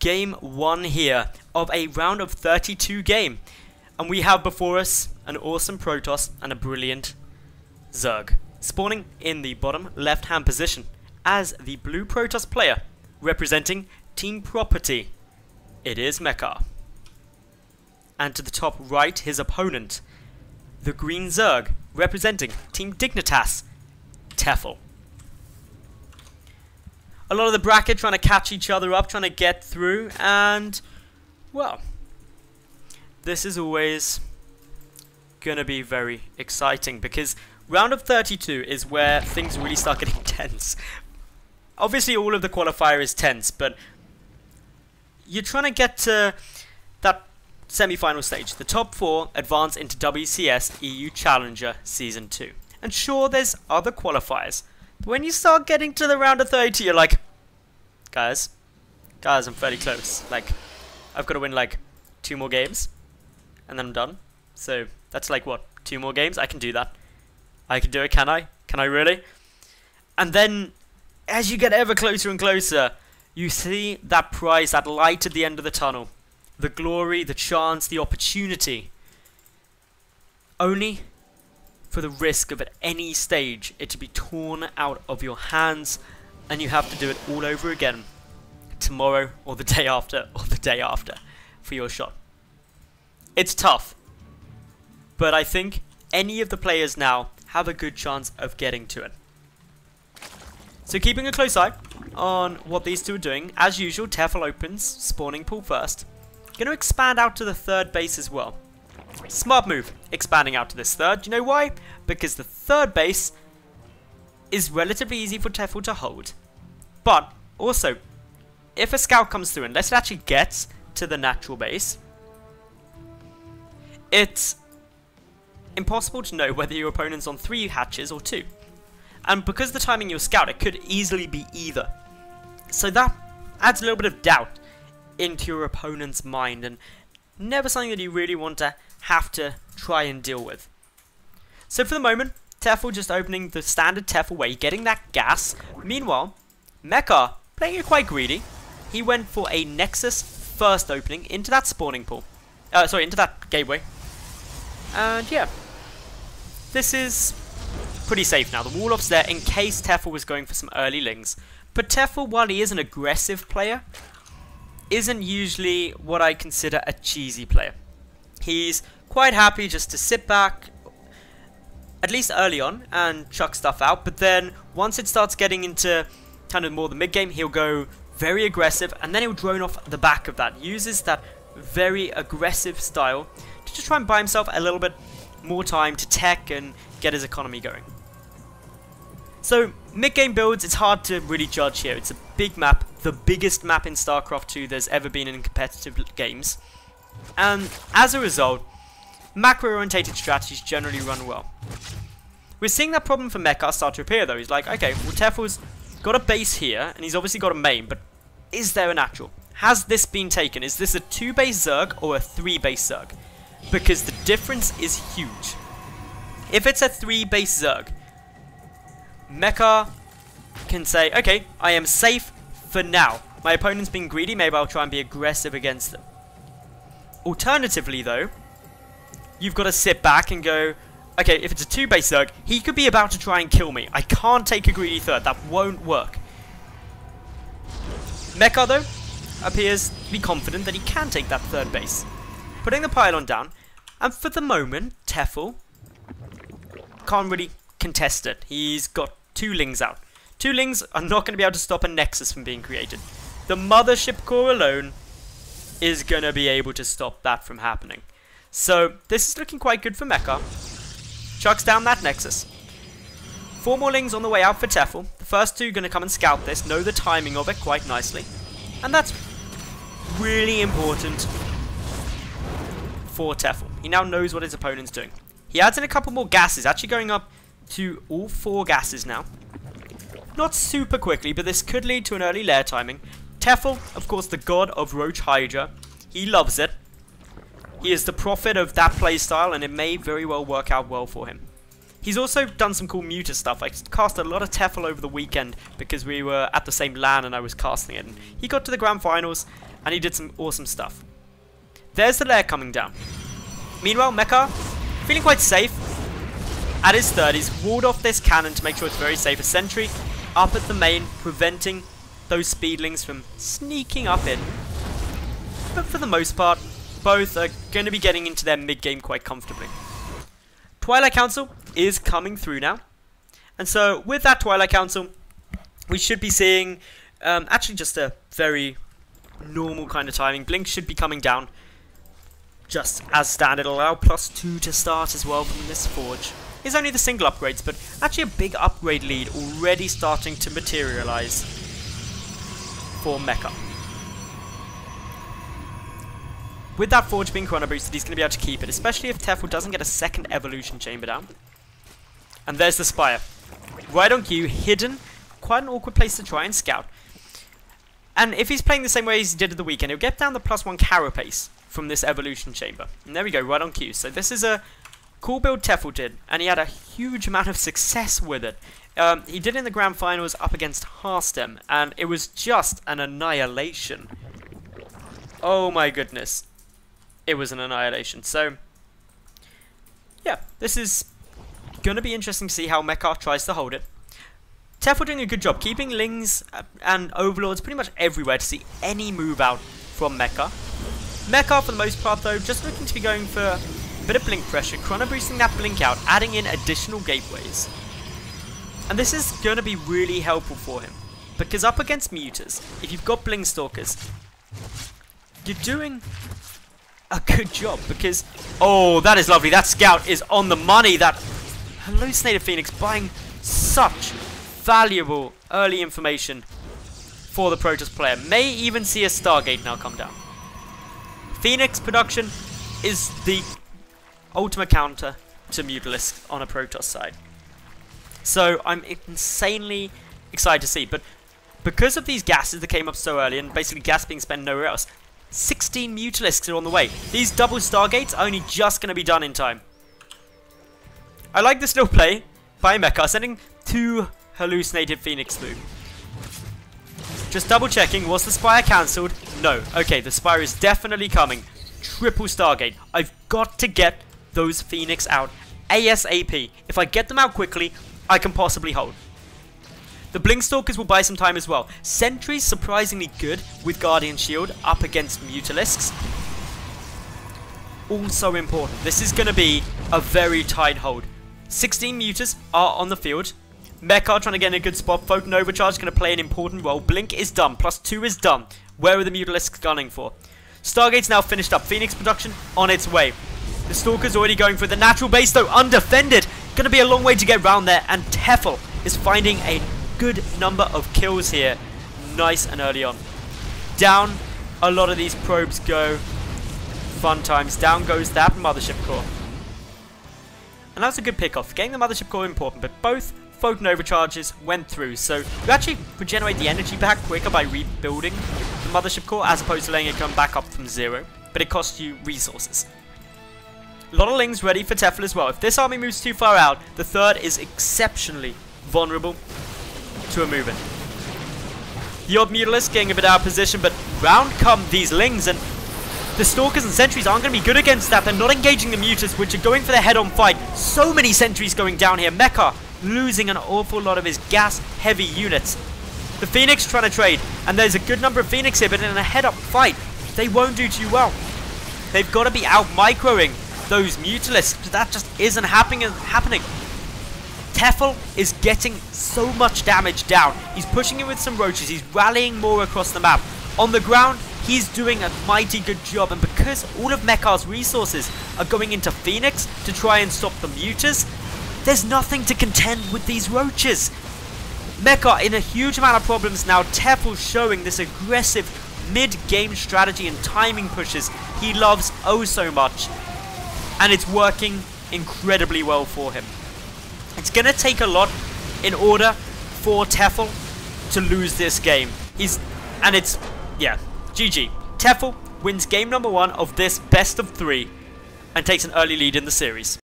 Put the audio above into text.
game 1 here of a round of 32 game. And we have before us an awesome Protoss and a brilliant Zerg, spawning in the bottom left hand position as the blue Protoss player, representing Team Property. It is Mekar. And to the top right, his opponent, the green Zerg, representing Team Dignitas, Tefel. A lot of the bracket trying to catch each other up, trying to get through, and, well, this is always going to be very exciting, because round of 32 is where things really start getting tense. Obviously, all of the qualifier is tense, but you're trying to get to that semi-final stage. The top 4 advance into WCS EU Challenger Season 2. And sure, there's other qualifiers, but when you start getting to the round of 30, you're like, guys, I'm fairly close. Like, I've got to win like 2 more games, and then I'm done. So that's like what, 2 more games? I can do that. I can do it, can I? Can I really? And then, as you get ever closer and closer, you see that prize, that light at the end of the tunnel. The glory, the chance, the opportunity. Only for the risk of at any stage it to be torn out of your hands, and you have to do it all over again tomorrow or the day after for your shot. It's tough, but I think any of the players now have a good chance of getting to it. So keeping a close eye on what these two are doing. As usual, Tefel opens spawning pool first. Going to expand out to the third base as well. Smart move, expanding out to this third. Do you know why? Because the third base is relatively easy for Tefel to hold. But also, if a scout comes through, unless it actually gets to the natural base, it's impossible to know whether your opponent's on 3 hatches or 2. And because the timing your scout, it could easily be either. So that adds a little bit of doubt into your opponent's mind, and never something that you really want to have to try and deal with. So for the moment, Tefel just opening the standard Tefel way, getting that gas. Meanwhile, Mekar playing it quite greedy. He went for a Nexus first opening into that spawning pool. Into that gateway. And yeah, this is pretty safe now. The wall-off's there in case Tefel was going for some early lings. But Tefel, while he is an aggressive player, isn't usually what I consider a cheesy player. He's quite happy just to sit back, at least early on, and chuck stuff out. But then once it starts getting into kind of more the mid-game, he'll go very aggressive, and then he'll drone off the back of that. Uses that very aggressive style to just try and buy himself a little bit more time to tech and get his economy going. So, mid-game builds, it's hard to really judge here. It's a big map, the biggest map in StarCraft 2 there's ever been in competitive games. And as a result, macro-orientated strategies generally run well. We're seeing that problem for Mekar start to appear though. He's like, okay, well Tefel's got a base here, and he's obviously got a main, but is there a natural? Has this been taken? Is this a 2-base Zerg or a 3-base Zerg? Because the difference is huge. If it's a 3-base Zerg, Mekar can say, okay, I am safe for now. My opponent's being greedy, maybe I'll try and be aggressive against them. Alternatively though, you've got to sit back and go, okay, if it's a 2-base Zerg, he could be about to try and kill me. I can't take a greedy third, that won't work. Mekar though, appears to be confident that he can take that third base. Putting the pylon down, and for the moment, Tefel can't really contest it. He's got 2 lings out. 2 lings are not going to be able to stop a Nexus from being created. The Mothership core alone is going to be able to stop that from happening. So this is looking quite good for Mekar. Chucks down that Nexus. 4 more lings on the way out for Tefel. The first 2 going to come and scout this, know the timing of it quite nicely. And that's really important for Tefel. He now knows what his opponent's doing. He adds in a couple more gases, actually going up to all 4 gases now. Not super quickly, but this could lead to an early lair timing. Tefel, of course, the god of Roach Hydra. He loves it. He is the prophet of that playstyle, and it may very well work out well for him. He's also done some cool Muta stuff. I cast a lot of Tefel over the weekend because we were at the same LAN and I was casting it. And he got to the grand finals and he did some awesome stuff. There's the lair coming down. Meanwhile, Mekar, feeling quite safe. At his third, he's walled off this cannon to make sure it's very safe. A sentry up at the main, preventing those speedlings from sneaking up in. But for the most part, both are going to be getting into their mid-game quite comfortably. Twilight Council is coming through now. And so, with that Twilight Council, we should be seeing actually just a very normal kind of timing. Blink should be coming down just as standard. Allow +2 to start as well from this Forge. It's only the single upgrades, but actually a big upgrade lead already starting to materialize for Mekar. With that Forge being chrono boosted, he's going to be able to keep it, especially if Tefel doesn't get a second evolution chamber down. And there's the Spire. Right on cue, hidden. Quite an awkward place to try and scout. And if he's playing the same way as he did at the weekend, he'll get down the +1 carapace from this evolution chamber. And there we go, right on cue. So this is a cool build Tefel did, and he had a huge amount of success with it. He did it in the grand finals up against Harstem, and it was just an annihilation. Oh my goodness. It was an annihilation. So, yeah, this is going to be interesting to see how Mekar tries to hold it. Tefel doing a good job keeping Lings and Overlords pretty much everywhere to see any move out from Mekar. Mekar, for the most part, though, just looking to be going for a bit of blink pressure, chrono boosting that blink out, adding in additional gateways. And this is going to be really helpful for him, because up against Mutas, if you've got Blink Stalkers, you're doing a good job, because, oh, that is lovely. That Scout is on the money. That Hallucinated Phoenix buying such valuable early information for the Protoss player. May even see a Stargate now come down. Phoenix production is the ultimate counter to Mutalisk on a Protoss side. So I'm insanely excited to see. But because of these gases that came up so early, and basically gas being spent nowhere else, 16 Mutalisks are on the way. These double Stargates are only just going to be done in time. I like this little play by Mekar, sending 2 Hallucinated Phoenix through. Just double checking, was the Spire cancelled? No. Okay, the Spire is definitely coming. Triple Stargate. I've got to get those Phoenix out ASAP. If I get them out quickly, I can possibly hold. The Blink Stalkers will buy some time as well. Sentry's surprisingly good with Guardian Shield up against Mutalisks. Also important. This is going to be a very tight hold. 16 Mutas are on the field. Mekar trying to get in a good spot. Photon Overcharge is going to play an important role. Blink is done. +2 is done. Where are the Mutalisks gunning for? Stargate's now finished up. Phoenix production on its way. The Stalker's already going for the natural base though. Undefended. Going to be a long way to get round there. And Tefel is finding a good number of kills here. Nice and early on. Down a lot of these probes go. Fun times. Down goes that Mothership Core. And that's a good pick-off. Getting the Mothership Core important, but both Photon Overcharges went through. So you actually regenerate the energy back quicker by rebuilding the Mothership Core as opposed to letting it come back up from 0. But it costs you resources. A lot of Lings ready for Tefel as well. If this army moves too far out, the third is exceptionally vulnerable to a move-in. The odd Mutalisk getting a bit out of position, but round come these Lings, and the Stalkers and Sentries aren't going to be good against that. They're not engaging the Mutas, which are going for their head-on fight. So many Sentries going down here. Mekar losing an awful lot of his gas-heavy units. The Phoenix trying to trade, and there's a good number of Phoenix here, but in a head-up fight, they won't do too well. They've got to be out-microing those Mutalisks. That just isn't happening. Tefel is getting so much damage down. He's pushing it with some roaches. He's rallying more across the map. On the ground, he's doing a mighty good job. And because all of Mekar's resources are going into Phoenix to try and stop the Mutas, there's nothing to contend with these roaches. Mekar in a huge amount of problems now. Tefel showing this aggressive mid-game strategy and timing pushes he loves oh so much. And it's working incredibly well for him. It's going to take a lot in order for Tefel to lose this game. GG. Tefel wins game number 1 of this best of 3 and takes an early lead in the series.